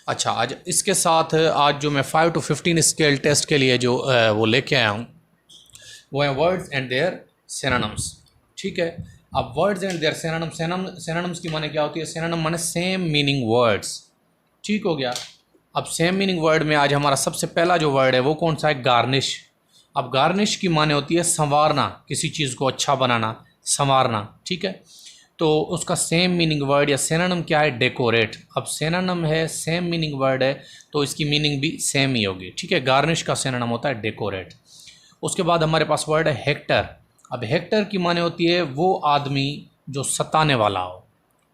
अच्छा, आज इसके साथ आज जो मैं 5 to 15 स्केल टेस्ट के लिए जो वो लेके आया हूँ वो है वर्ड्स एंड देयर सिनोनिम्स। ठीक है, अब वर्ड्स एंड देयर सिनोनिम्स की माने क्या होती है? सिनोनिम माने सेम मीनिंग वर्ड्स। ठीक हो गया। अब सेम मीनिंग वर्ड में आज हमारा सबसे पहला जो वर्ड है वो कौन सा है? गार्निश। अब गार्निश की माने होती है संवारना, किसी चीज़ को अच्छा बनाना, संवारना। ठीक है, तो उसका सेम मीनिंग वर्ड या सिनोनिम क्या है? डेकोरेट। अब सिनोनिम है, सेम मीनिंग वर्ड है, तो इसकी मीनिंग भी सेम ही होगी। ठीक है, गार्निश का सिनोनिम होता है डेकोरेट। उसके बाद हमारे पास वर्ड है हेक्टर। अब हेक्टर की माने होती है वो आदमी जो सताने वाला हो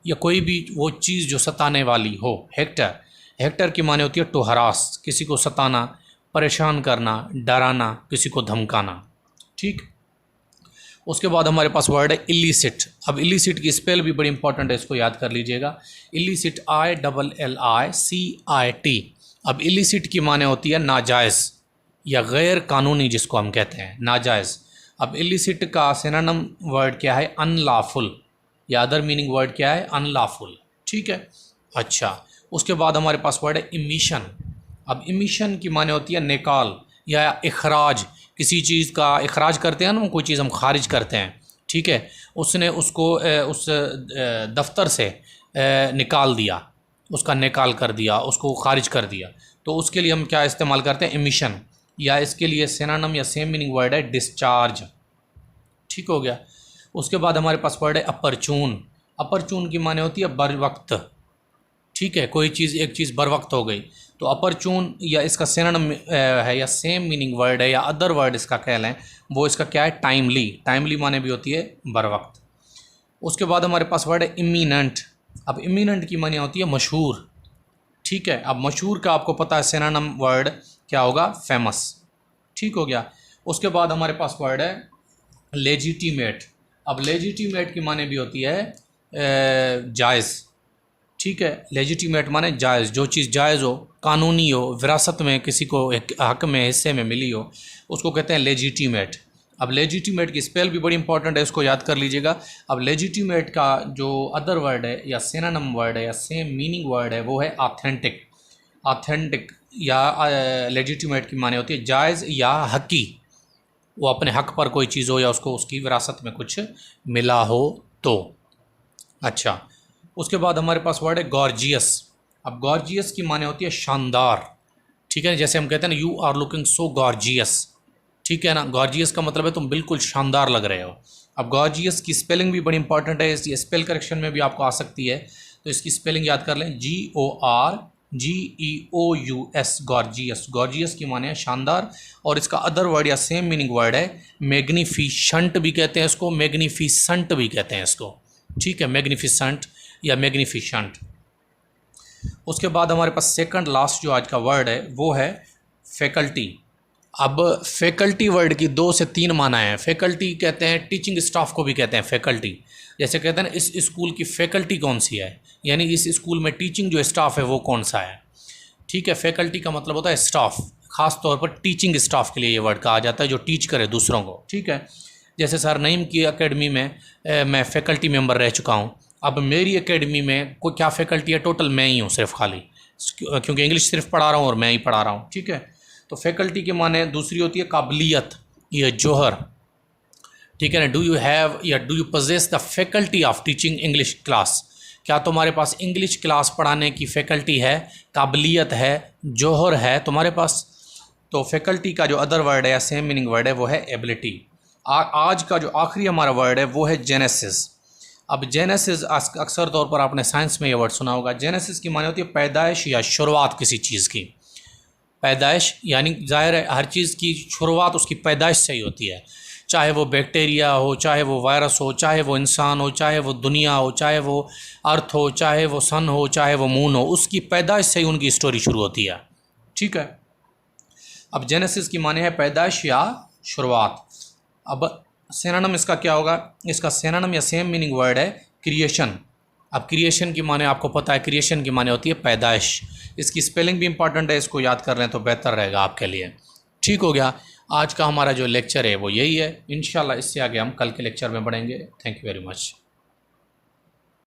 या कोई भी वो चीज़ जो सताने वाली हो, हेक्टर। हेक्टर की माने होती है टू हरास, किसी को सताना, परेशान करना, डराना, किसी को धमकाना। ठीक, उसके बाद हमारे पास वर्ड है इलिसिट। अब इलिसिट की स्पेल भी बड़ी इंपॉर्टेंट है, इसको याद कर लीजिएगा। Illicit ILLICIT। अब इलिसिट की माने होती है नाजायज़ या गैर कानूनी, जिसको हम कहते हैं नाजायज़। अब इलिसिट का सिनोनिम वर्ड क्या है? अनलॉफुल, या अदर मीनिंग वर्ड क्या है? अनलॉफुल। ठीक है, अच्छा। उसके बाद हमारे पास वर्ड है इमिशन। अब इमिशन की माने होती है निकाल या इखराज, किसी चीज़ का इखराज करते हैं ना, कोई चीज़ हम खारिज करते हैं। ठीक है, उसने उसको उस दफ्तर से निकाल दिया, उसका निकाल कर दिया, उसको खारिज कर दिया, तो उसके लिए हम क्या इस्तेमाल करते हैं? इमिशन। या इसके लिए सिनोनिम या सेम मीनिंग वर्ड है डिस्चार्ज। ठीक हो गया। उसके बाद हमारे पास वर्ड है अपरचून। अपरचून की माने होती है बर वक्त। ठीक है, कोई चीज़, एक चीज़ बर वक्त हो गई, तो अपरचून या इसका सिनोनिम है या सेम मीनिंग वर्ड है या अदर वर्ड इसका कह लें, वो इसका क्या है? टाइमली। टाइमली माने भी होती है बर वक्त। उसके बाद हमारे पास वर्ड है इमीनेंट। अब इमीनेंट की माने होती है मशहूर। ठीक है, अब मशहूर का आपको पता है सिनोनिम वर्ड क्या होगा? फेमस। ठीक हो गया। उसके बाद हमारे पास वर्ड है लेजिटिमेट। अब लेजिटिमेट की माने भी होती है जायज़। ठीक है, लेजिटिमेट माने जायज़, जो चीज़ जायज़ हो, कानूनी हो, विरासत में किसी को एक हक में, हिस्से में मिली हो, उसको कहते हैं लेजिटिमेट। अब लेजिटिमेट की स्पेल भी बड़ी इंपॉर्टेंट है, इसको याद कर लीजिएगा। अब लेजिटिमेट का जो अदर वर्ड है या सिनोनिम वर्ड है या सेम मीनिंग वर्ड है वो है ऑथेंटिक। ऑथेंटिक या लेजिटिमेट की माने होती है जायज़ या हकी, वो अपने हक पर कोई चीज़ हो या उसको उसकी विरासत में कुछ मिला हो तो। अच्छा, उसके बाद हमारे पास वर्ड है गॉर्जियस। अब गॉर्जियस की माने होती है शानदार। ठीक है, जैसे हम कहते हैं ना, you are looking so gorgeous. ठीक है ना, गॉर्जियस का मतलब है तुम बिल्कुल शानदार लग रहे हो। अब गॉर्जियस की स्पेलिंग भी बड़ी इंपॉर्टेंट है, ये स्पेल करेक्शन में भी आपको आ सकती है, तो इसकी स्पेलिंग याद कर लें, GORGEOUS, गॉर्जियस। गॉर्जियस की माने है शानदार, और इसका अदर वर्ड या सेम मीनिंग वर्ड है मैग्निफिशंट भी कहते हैं इसको, मैग्निफिसेंट भी कहते हैं इसको। ठीक है, मैग्निफिसेंट या मैग्निफिशेंट। उसके बाद हमारे पास सेकंड लास्ट जो आज का वर्ड है वो है फैकल्टी। अब फैकल्टी वर्ड की 2 से 3 मानाएं हैं। फैकल्टी कहते हैं टीचिंग स्टाफ को भी कहते हैं फैकल्टी। जैसे कहते हैं ना, इस स्कूल की फैकल्टी कौन सी है, यानी इस स्कूल में टीचिंग जो स्टाफ है वो कौन सा है। ठीक है, फैकल्टी का मतलब होता है स्टाफ, खास तौर पर टीचिंग स्टाफ के लिए ये वर्ड कहा जाता है जो टीच करे दूसरों को। ठीक है, जैसे सर नईम की एकेडमी में मैं फैकल्टी मेंबर रह चुका हूँ। अब मेरी एकेडमी में कोई क्या फैकल्टी है? टोटल मैं ही हूँ सिर्फ, खाली, क्योंकि इंग्लिश सिर्फ पढ़ा रहा हूँ और मैं ही पढ़ा रहा हूँ। ठीक है, तो फैकल्टी के माने दूसरी होती है काबिलियत, ये जौहर। ठीक है ना, डू यू हैव या do you possess the faculty of teaching English class, क्या तुम्हारे पास इंग्लिश क्लास पढ़ाने की फैकल्टी है, काबिलियत है, जौहर है तुम्हारे पास। तो फैकल्टी का जो अदर वर्ड है या सेम मीनिंग वर्ड है वो है एबिलिटी। आज का जो आखिरी हमारा वर्ड है वो है जेनेसिस। अब जेनेसिस अक्सर तौर पर आपने साइंस में ये वर्ड सुना होगा। जेनेसिस की माने होती है पैदाइश या शुरुआत किसी चीज़ की। पैदाइश यानी जाहिर है हर चीज़ की शुरुआत उसकी पैदाइश से ही होती है, चाहे वो बैक्टीरिया हो, चाहे वो वायरस हो, चाहे वो इंसान हो, चाहे वो दुनिया हो, चाहे वो अर्थ हो, चाहे वो सन हो, चाहे वो मून हो, उसकी पैदाइश से ही उनकी स्टोरी शुरू होती है। ठीक है, अब जेनेसिस की माने है पैदाइश या शुरुआत। अब सिनोनिम इसका क्या होगा? इसका सिनोनिम या सेम मीनिंग वर्ड है क्रिएशन। अब क्रिएशन की माने आपको पता है, क्रिएशन की माने होती है पैदाइश। इसकी स्पेलिंग भी इंपॉर्टेंट है, इसको याद कर लें तो बेहतर रहेगा आपके लिए। ठीक हो गया, आज का हमारा जो लेक्चर है वो यही है। इंशाल्लाह इससे आगे हम कल के लेक्चर में बढ़ेंगे। Thank you very much.